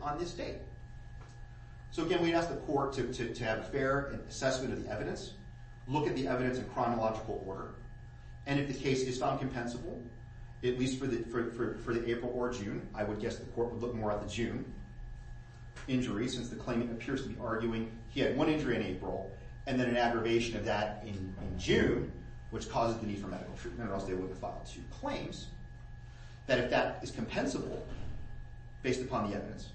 on this date. So again, we'd ask the court to have a fair assessment of the evidence, look at the evidence in chronological order, and if the case is found compensable, at least for the April or June, I would guess the court would look more at the June injury, since the claimant appears to be arguing he had one injury in April and then an aggravation of that in June, which causes the need for medical treatment, or else they would have filed two claims. That if that is compensable based upon the evidence,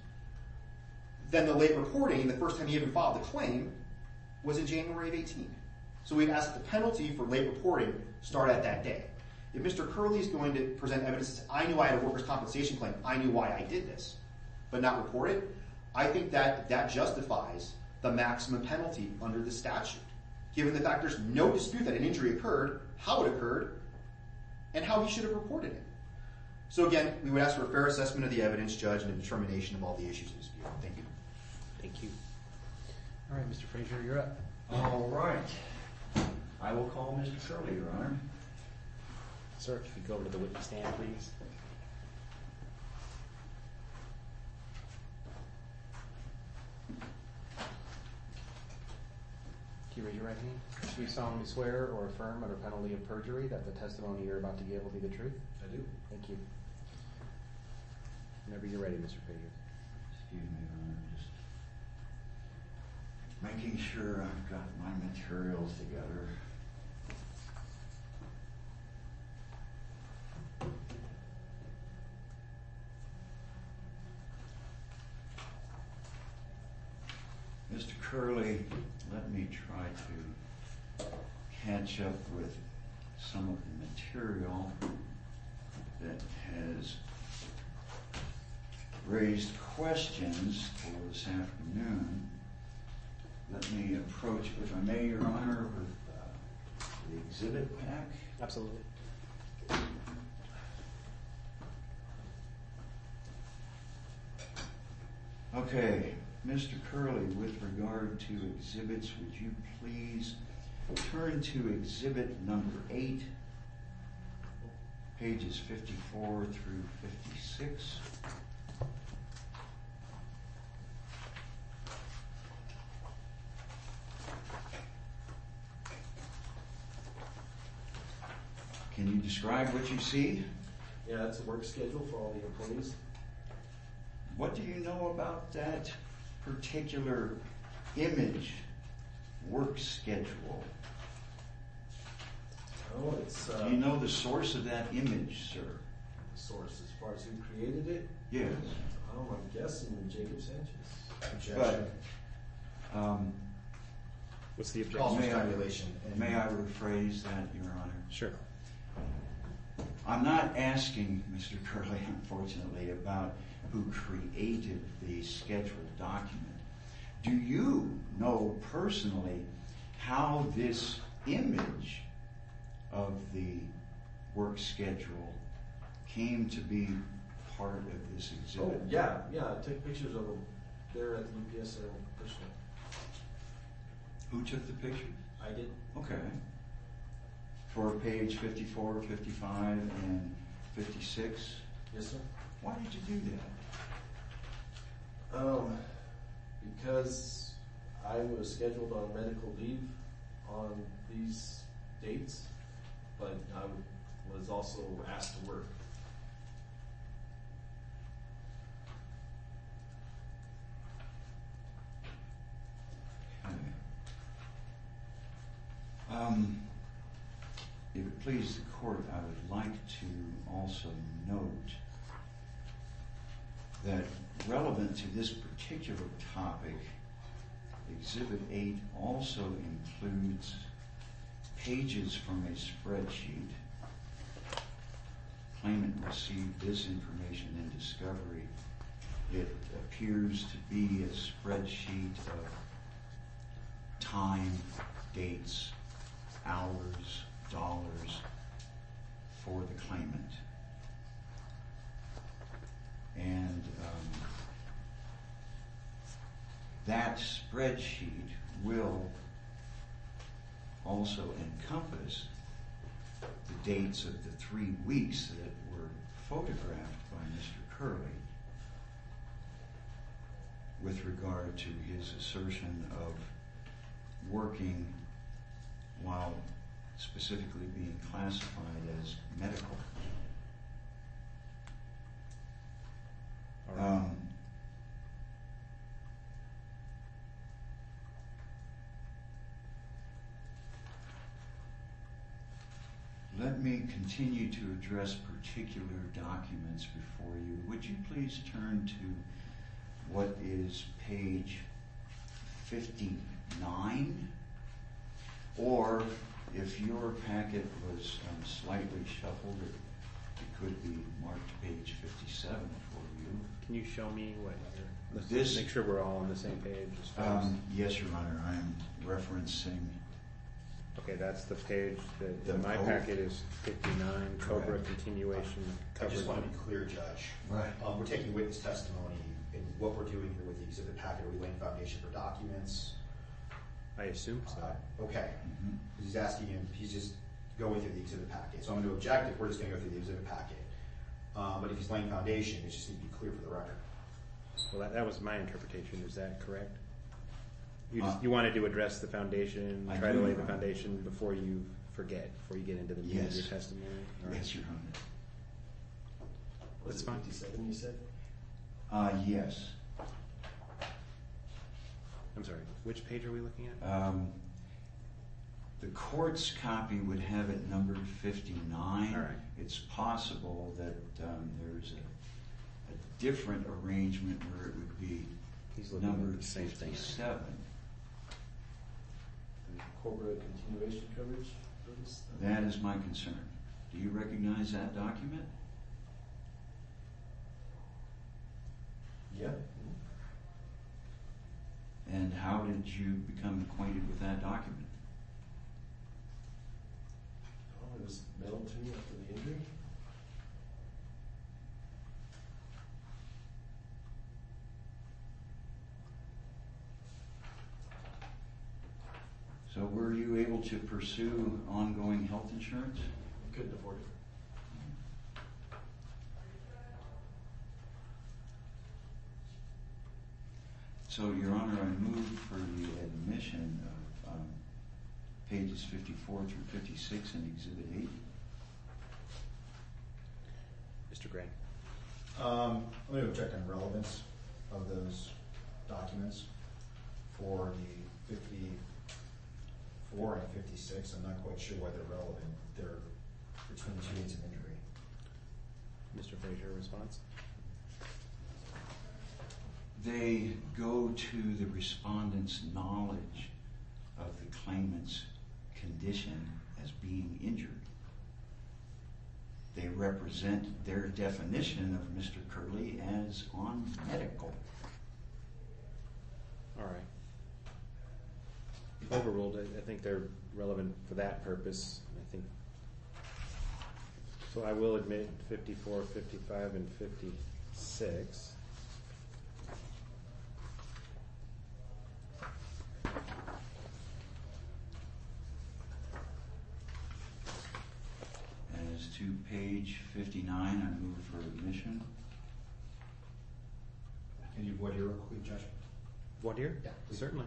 then the late reporting, the first time he even filed the claim, was in January of 18. So we'd ask that the penalty for late reporting start at that day. If Mr. Curley is going to present evidence that says, I knew I had a workers' compensation claim, I knew why I did this, but not report it, I think that justifies the maximum penalty under the statute, given the fact there's no dispute that an injury occurred, how it occurred, and how he should have reported it. So again, we would ask for a fair assessment of the evidence, judge, and a determination of all the issues in dispute. Thank you. Thank you. All right, Mr. Frazier, you're up. All right. I will call Mr. Curley, Your Honor. Sir, if you go over to the witness stand, please. Can you raise your right hand? Do you solemnly swear or affirm under penalty of perjury that the testimony you're about to give will be the truth? I do. Thank you. Whenever you're ready, Mr. Frazier. Excuse me, Your Honor. Just making sure I've got my materials together. Mr. Curley, let me try to catch up with some of the material that has raised questions for this afternoon. Let me approach, if I may, Your Honor, with the exhibit pack. Absolutely. Okay, Mr. Curley, with regard to exhibits, would you please turn to exhibit number 8, pages 54 through 56. Can you describe what you see? Yeah, it's a work schedule for all the employees. What do you know about that particular image, work schedule? Oh, it's... do you know the source of that image, sir? The source, as far as who created it? Yes. I'm guessing Jacob Sanchez. But, what's the objection? May I rephrase that, Your Honor? Sure. I'm not asking, Mr. Curley, unfortunately, about who created the scheduled document. Do you know personally how this image of the work schedule came to be part of this exhibit? Oh, yeah, I took pictures of them there at the UPS Center personally. Who took the picture? I did. Okay. For page 54, 55, and 56? Yes, sir. Why did you do that? Because I was scheduled on medical leave on these dates, but I was also asked to work. Okay. If it pleases the court, I would like to also note that relevant to this particular topic, Exhibit 8 also includes pages from a spreadsheet. Claimant received this information in discovery. It appears to be a spreadsheet of time, dates, hours, dollars for the claimant. And that spreadsheet will also encompass the dates of the 3 weeks that were photographed by Mr. Curley. with regard to his assertion of working while specifically being classified as medical. All right. Let me continue to address particular documents before you. Would you please turn to what is page 59? Or if your packet was slightly shuffled, it could be marked page 57 for you. Can you show me what you're... Let's This- make sure we're all on the same page as far as... Yes, Your Honor, I am referencing. Okay, that's the page that The in my code. packet is 59, Cobra Correct. continuation. I just coverage. want to be clear, Judge. Right. We're taking witness testimony, and what we're doing here with the exhibit packet, are we laying foundation for documents? I assume so. Okay. Mhm. He's asking him, he's just going through the exhibit packet. So I'm going to object if we're just going to go through the exhibit packet. But if he's laying foundation, it just needs to be clear for the record. Well, that was my interpretation. Is that correct? You wanted to address the foundation, I try do, to lay Your the Honor. foundation before you forget, before you get into the meat of Yes. your testimony? All right. Yes, Your Honor. Was That's it fine. 57 you said? Yes. I'm sorry, which page are we looking at? The court's copy would have it numbered 59. All right. It's possible that there's a different arrangement where it would be He's looking at numbered the same thing. 57. The Cobra continuation coverage for this? That is my concern. Do you recognize that document? Yeah. And how did you become acquainted with that document? Oh, it was mailed to me after the injury. So were you able to pursue ongoing health insurance? I couldn't afford it. So, Your Honor, I move for the admission of pages 54 through 56 in Exhibit 8. Mr. Gray. I'm going to object on relevance of those documents for the 54 and 56. I'm not quite sure why they're relevant. They're between the two dates of injury. Mr. Frazier, response? They go to the respondent's knowledge of the claimant's condition as being injured. They represent their definition of Mr. Curley as on medical. All right. Overruled. I think they're relevant for that purpose. I think. So I will admit 54, 55, and 56. As to page 59, I move for admission. Can you void your quick, Judge? What here? Yeah, please. Certainly.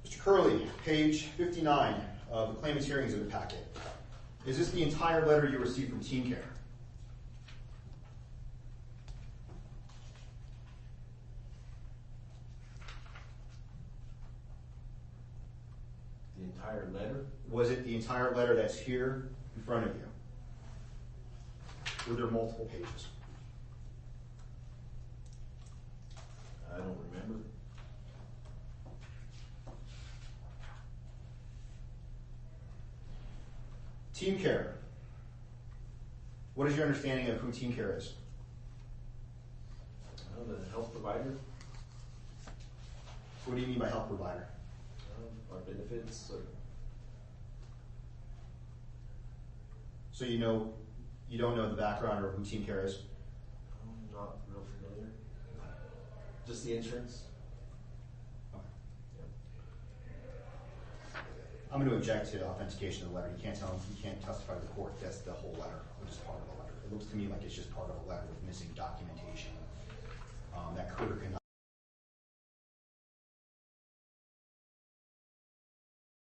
Mr. Curley, page 59 of the claimant's hearings in the packet. Is this the entire letter you received from Team Care? The entire letter? Was it the entire letter that's here in front of you? Were there multiple pages? I don't remember. Team Care. What is your understanding of who Team Care is? The health provider, What do you mean by health provider? our benefits, or So you don't know the background or who Team Care is? I'm not real familiar. Just the insurance. Okay. Yep. I'm going to object to authentication of the letter. You can't testify to the court. That's the whole letter, which is part of the letter. It looks to me like it's just part of a letter with missing documentation that could or could